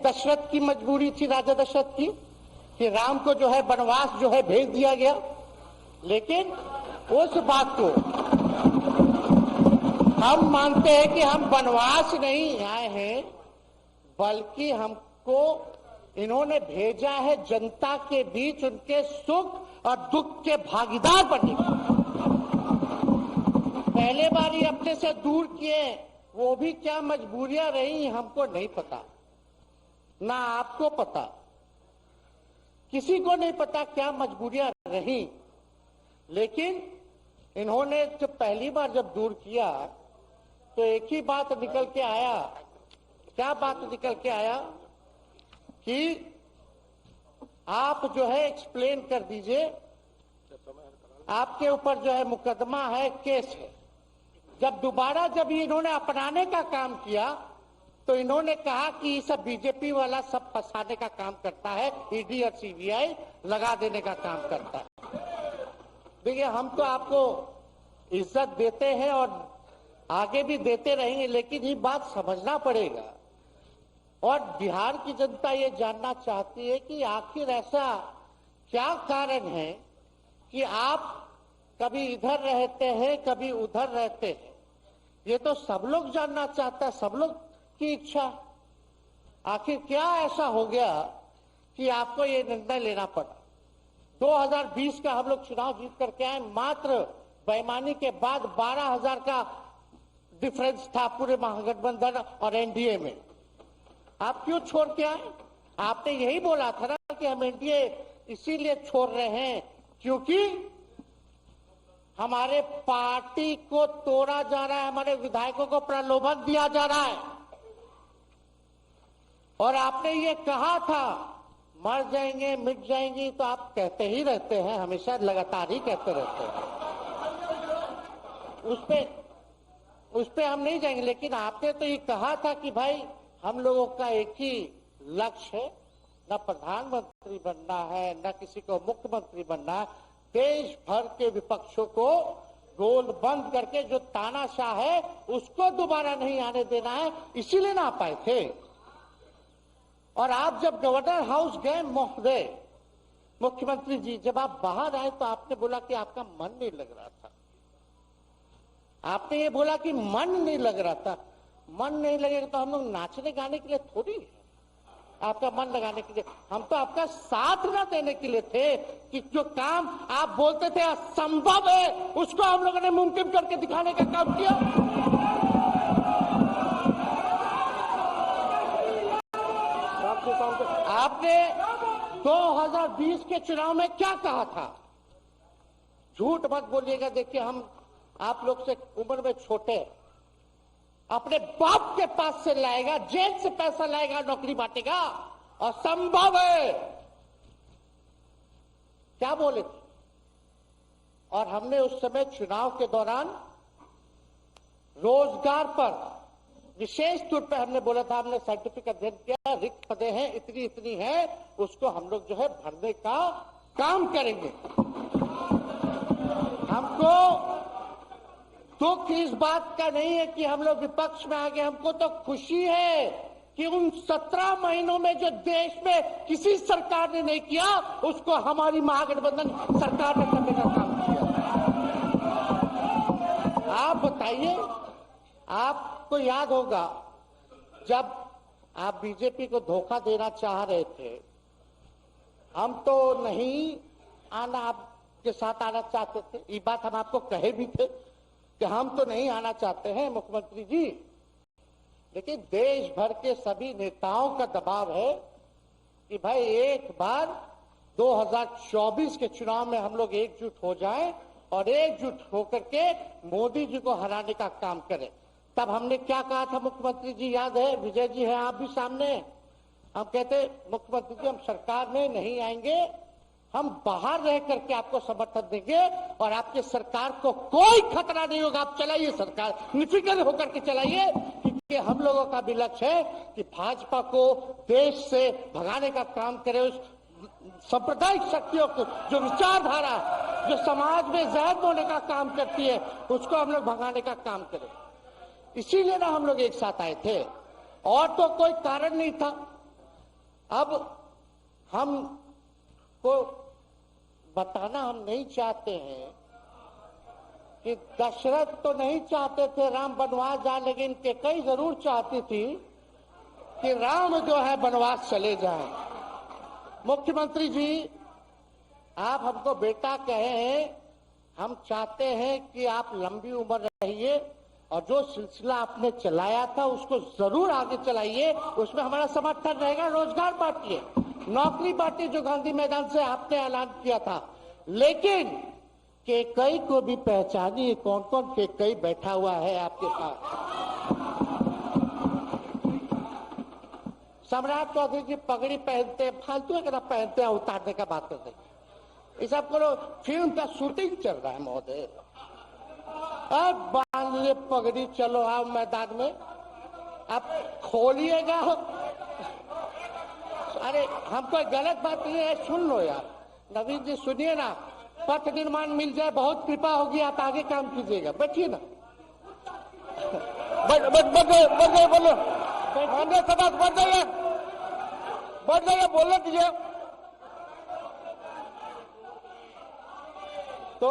दशरथ की मजबूरी थी, राजा दशरथ की, कि राम को जो है वनवास जो है भेज दिया गया। लेकिन उस बात को हम मानते हैं कि हम वनवास नहीं आए हैं, बल्कि हमको इन्होंने भेजा है जनता के बीच उनके सुख और दुख के भागीदार बनने। पहले बार ही अपने से दूर किए, वो भी क्या मजबूरियां रही हमको नहीं पता, ना आपको पता, किसी को नहीं पता क्या मजबूरियां रही। लेकिन इन्होंने जब पहली बार जब दूर किया तो एक ही बात निकल के आया। क्या बात निकल के आया कि आप जो है एक्सप्लेन कर दीजिए, आपके ऊपर जो है मुकदमा है, केस है। जब दोबारा जब इन्होंने अपनाने का काम किया तो इन्होंने कहा कि ये सब बीजेपी वाला सब फंसाने का काम करता है, ईडी और सीबीआई लगा देने का काम करता है। देखिए, हम तो आपको इज्जत देते हैं और आगे भी देते रहेंगे, लेकिन ये बात समझना पड़ेगा। और बिहार की जनता ये जानना चाहती है कि आखिर ऐसा क्या कारण है कि आप कभी इधर रहते हैं, कभी उधर रहते हैं। ये तो सब लोग जानना चाहता है, सब लोग की इच्छा। आखिर क्या ऐसा हो गया कि आपको ये निर्णय लेना पड़ा। 2020 का हम लोग चुनाव जीत करके आए, मात्र बेईमानी के बाद 12,000 का डिफरेंस था पूरे महागठबंधन और एनडीए में। आप क्यों छोड़ के आए? आपने यही बोला था ना कि हम एनडीए इसीलिए छोड़ रहे हैं क्योंकि हमारे पार्टी को तोड़ा जा रहा है, हमारे विधायकों को प्रलोभन दिया जा रहा है। और आपने ये कहा था मर जाएंगे, मिट जाएंगी, तो आप कहते ही रहते हैं, हमेशा लगातार ही कहते रहते हैं। उस पे हम नहीं जाएंगे, लेकिन आपने तो ये कहा था कि भाई हम लोगों का एक ही लक्ष्य है, न प्रधानमंत्री बनना है, न किसी को मुख्यमंत्री बनना है। देश भर के विपक्षों को गोल बंद करके जो तानाशाह है उसको दोबारा नहीं आने देना है, इसीलिए ना आ पाए थे। और आप जब गवर्नर हाउस गए महोदय, मुख्यमंत्री जी, जब आप बाहर आए तो आपने बोला कि आपका मन नहीं लग रहा था। आपने ये बोला कि मन नहीं लग रहा था। मन नहीं लगेगा तो हम लोग नाचने गाने के लिए थोड़ी है, आपका मन लगाने के लिए। हम तो आपका साथ ना देने के लिए थे कि जो काम आप बोलते थे असंभव है, उसको हम लोगों ने मुमकिन करके दिखाने का काम किया। आपने 2020 के चुनाव में क्या कहा था? झूठ मत बोलिएगा। देखिए, हम आप लोग से उम्र में छोटे, अपने बाप के पास से लाएगा, जेल से पैसा लाएगा, नौकरी बांटेगा, असंभव है। क्या बोले थे? और हमने उस समय चुनाव के दौरान रोजगार पर विशेष तौर पर हमने बोला था, हमने साइंटिफिक अध्ययन किया, रिक्त पदे हैं इतनी इतनी है, उसको हम लोग जो है भरने का काम करेंगे। हमको दुख इस बात का नहीं है कि हम लोग विपक्ष में आ गए, हमको तो खुशी है कि उन 17 महीनों में जो देश में किसी सरकार ने नहीं किया, उसको हमारी महागठबंधन सरकार ने करने का काम किया। आप बताइए, आपको याद होगा जब आप बीजेपी को धोखा देना चाह रहे थे, हम तो नहीं आना, आपके साथ आना चाहते थे। ये बात हम आपको कहे भी थे कि हम तो नहीं आना चाहते हैं मुख्यमंत्री जी, लेकिन देश भर के सभी नेताओं का दबाव है कि भाई एक बार 2024 के चुनाव में हम लोग एकजुट हो जाएं और एकजुट होकर के मोदी जी को हराने का काम करें। तब हमने क्या कहा था मुख्यमंत्री जी, याद है? विजय जी हैं आप भी सामने। हम कहते मुख्यमंत्री जी हम सरकार में नहीं आएंगे, हम बाहर रह करके आपको समर्थन देंगे और आपके सरकार को कोई खतरा नहीं होगा, आप चलाइए सरकार, निफिक्र होकर के चलाइए। क्योंकि हम लोगों का भी लक्ष्य है कि भाजपा को देश से भगाने का काम करे, उस सांप्रदायिक शक्तियों को, जो विचारधारा, जो समाज में जहर बोने का काम करती है, उसको हम लोग भगाने का काम करें। इसीलिए ना हम लोग एक साथ आए थे, और तो कोई कारण नहीं था। अब हम को बताना हम नहीं चाहते हैं कि दशरथ तो नहीं चाहते थे राम वनवास जाए, लेकिन कैकेयी जरूर चाहती थी कि राम जो है वनवास चले जाएं। मुख्यमंत्री जी, आप हमको बेटा कहे हैं, हम चाहते हैं कि आप लंबी उम्र रहिए और जो सिलसिला आपने चलाया था उसको जरूर आगे चलाइए, उसमें हमारा समर्थन रहेगा। रोजगार बांटिए, नौकरी बांटिए, जो गांधी मैदान से आपने ऐलान किया था। लेकिन कैकेयी को भी पहचानिए, कौन कौन कैकेयी बैठा हुआ है आपके पास। सम्राट चौधरी जी पगड़ी पहनते, फालतू है पहनते हैं, उतारने का बात करते हैं। ये सब करो, फिल्म का शूटिंग चल रहा है महोदय। अब बांध लिए पगड़ी, चलो आओ मैदान में, अब खोलिएगा। अरे हम कोई गलत बात नहीं है, सुन लो यार। नवीन जी सुनिए ना, पथ निर्माण मिल जाए, बहुत कृपा होगी, आप आगे काम कीजिएगा। बैठिए ना, बढ़ जाइए, बोलने दीजिए। तो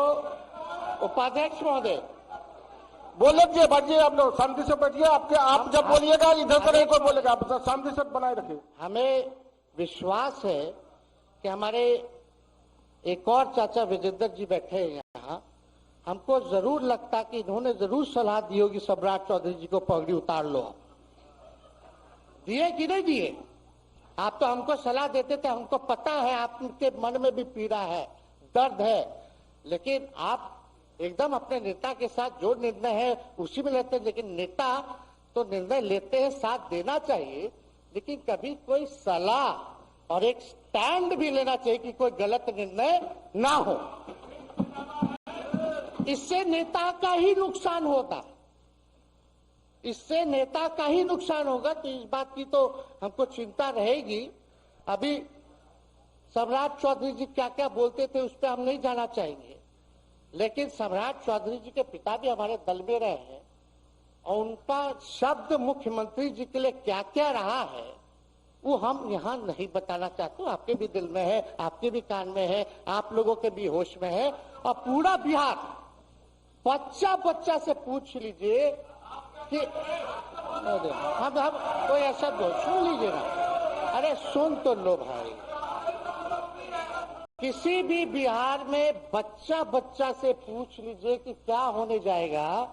उपाध्यक्ष महोदय बोले दीजिए, बैठिए, आप लोग शांति से बैठिए। आप जब बोलिएगा इधर से नहीं कोई बोलेगा, आप शांति से बनाए रखिए। हमें विश्वास है कि हमारे एक और चाचा विजेंद्र जी बैठे हैं यहाँ, हमको जरूर लगता कि इन्होंने जरूर सलाह दी होगी सम्राट चौधरी जी को पगड़ी उतार लो। दिए कि नहीं दिए? आप तो हमको सलाह देते थे, हमको पता है आपके मन में भी पीड़ा है, दर्द है, लेकिन आप एकदम अपने नेता के साथ जो निर्णय है उसी में लेते हैं। लेकिन नेता तो निर्णय लेते हैं, साथ देना चाहिए, लेकिन कभी कोई सलाह और एक स्टैंड भी लेना चाहिए कि कोई गलत निर्णय ना हो। इससे नेता का ही नुकसान होगा, इससे नेता का ही नुकसान होगा। तो इस बात की तो हमको चिंता रहेगी। अभी सम्राट चौधरी जी क्या क्या बोलते थे उस पर हम नहीं जाना चाहेंगे, लेकिन सम्राट चौधरी जी के पिता भी हमारे दल में रहे हैं और उनका शब्द मुख्यमंत्री जी के लिए क्या क्या रहा है वो हम यहाँ नहीं बताना चाहते। आपके भी दिल में है, आपके भी कान में है, आप लोगों के भी होश में है, और पूरा बिहार बच्चा बच्चा से पूछ लीजिए कि हम कोई ऐसा सुन लीजिए ना। अरे सुन तो लो भाई, किसी भी बिहार में बच्चा बच्चा से पूछ लीजिए कि क्या होने जाएगा,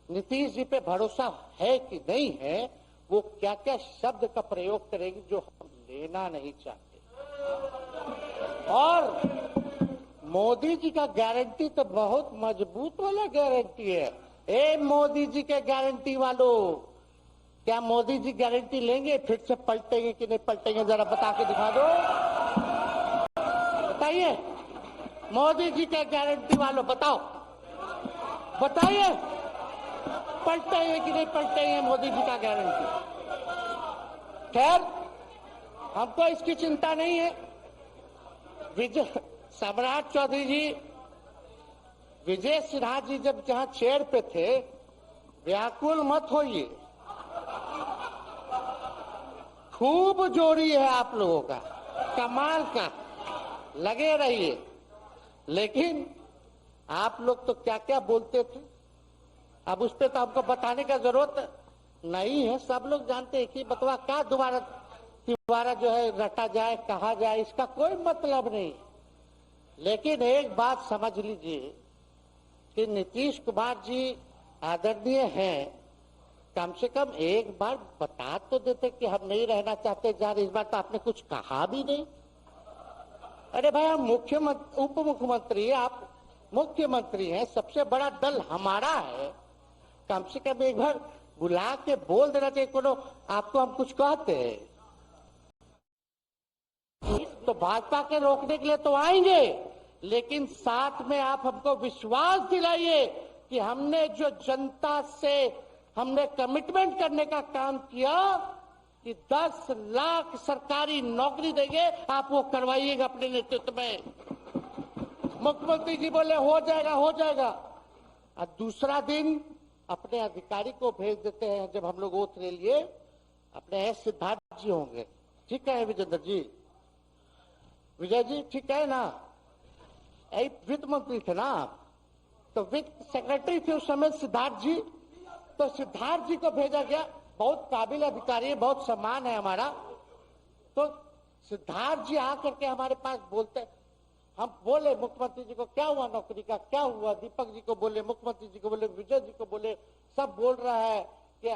नीतीश जी पे भरोसा है कि नहीं है, वो क्या क्या शब्द का प्रयोग करेगी जो हम लेना नहीं चाहते। और मोदी जी का गारंटी तो बहुत मजबूत वाला गारंटी है। ए मोदी जी के गारंटी वालों, क्या मोदी जी गारंटी लेंगे फिर से पलटेंगे कि नहीं पलटेंगे? जरा बता के दिखा दो, बताइए। मोदी जी के गारंटी वालों बताओ, बताइए पलटेंगे कि नहीं पलटेंगे मोदी जी का गारंटी? खैर हमको इसकी चिंता नहीं है। सम्राट चौधरी जी, विजय सिन्हा जी जब जहां चेयर पे थे, व्याकुल मत होइए, खूब जोड़ी है आप लोगों का, कमाल का, लगे रहिए। लेकिन आप लोग तो क्या क्या बोलते थे, अब उस पर तो हमको बताने का जरूरत नहीं है, सब लोग जानते हैं कि बतवा क्या दोबारा जो है रटा जाए, कहा जाए, इसका कोई मतलब नहीं। लेकिन एक बात समझ लीजिए कि नीतीश कुमार जी आदरणीय हैं, कम से कम एक बार बता तो देते कि हम नहीं रहना चाहते जा रहे। इस बार तो आपने कुछ कहा भी नहीं। अरे भाई, हम मुख्यमंत्री, उप मुख्यमंत्री, आप मुख्यमंत्री हैं, सबसे बड़ा दल हमारा है, कम से कम एक बार बुला के बोल देना चाहिए। कोनो आपको हम कुछ कहते हैं तो भाजपा के रोकने के लिए तो आएंगे, लेकिन साथ में आप हमको विश्वास दिलाइए कि हमने जो जनता से हमने कमिटमेंट करने का काम किया कि 10 लाख सरकारी नौकरी देंगे, आप वो करवाइएगा अपने नेतृत्व में। मुख्यमंत्री जी बोले हो जाएगा, हो जाएगा, और दूसरा दिन अपने अधिकारी को भेज देते हैं। जब हम लोग ओथ ले लिए, अपने सिद्धार्थ जी होंगे, ठीक है विजेंद्र जी, विजय जी ठीक है ना, वित्त मंत्री थे ना आप, तो वित्त सेक्रेटरी थे उस समय सिद्धार्थ जी, तो सिद्धार्थ जी को भेजा गया, बहुत काबिल अधिकारी है, बहुत सम्मान है हमारा। तो सिद्धार्थ जी आकर के हमारे पास बोलते, हम बोले मुख्यमंत्री जी को क्या हुआ नौकरी का, क्या हुआ, दीपक जी को बोले, मुख्यमंत्री जी को बोले, विजय जी को बोले, सब बोल रहा है कि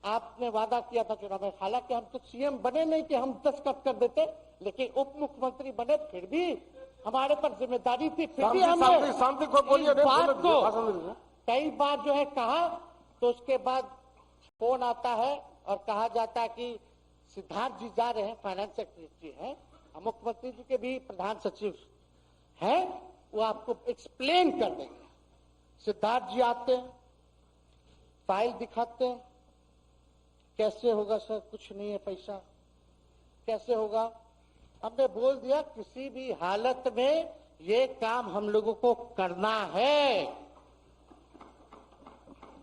आपने वादा किया था चुनाव में। हालांकि हम तो सीएम बने नहीं कि हम दस्तखत कर देते, लेकिन उप मुख्यमंत्री बने, फिर भी हमारे पर जिम्मेदारी थी, फिर भी हमने शांति को बोलिए, बात को कई बार जो है कहा। तो उसके बाद फोन आता है और कहा जाता है कि सिद्धार्थ जी जा रहे हैं, फाइनेंस सेक्रेटरी हैं, मुख्यमंत्री जी के भी प्रधान सचिव हैं, वो आपको एक्सप्लेन कर देंगे। सिद्धार्थ जी आते हैं, फाइल दिखाते हैं, कैसे होगा सर, कुछ नहीं है पैसा, कैसे होगा। हमने बोल दिया किसी भी हालत में ये काम हम लोगों को करना है।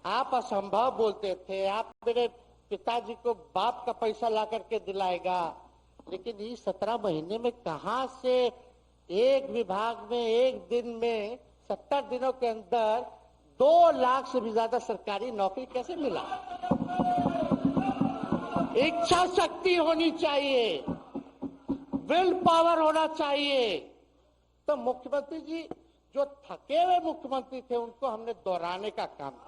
आप असंभव बोलते थे, आप मेरे पिताजी को बाप का पैसा ला करके दिलाएगा, लेकिन ये 17 महीने में कहां से एक विभाग में एक दिन में 70 दिनों के अंदर 2 लाख से भी ज्यादा सरकारी नौकरी कैसे मिला। इच्छा शक्ति होनी चाहिए, विल पावर होना चाहिए। तो मुख्यमंत्री जी जो थके हुए मुख्यमंत्री थे उनको हमने दोहराने का काम किया।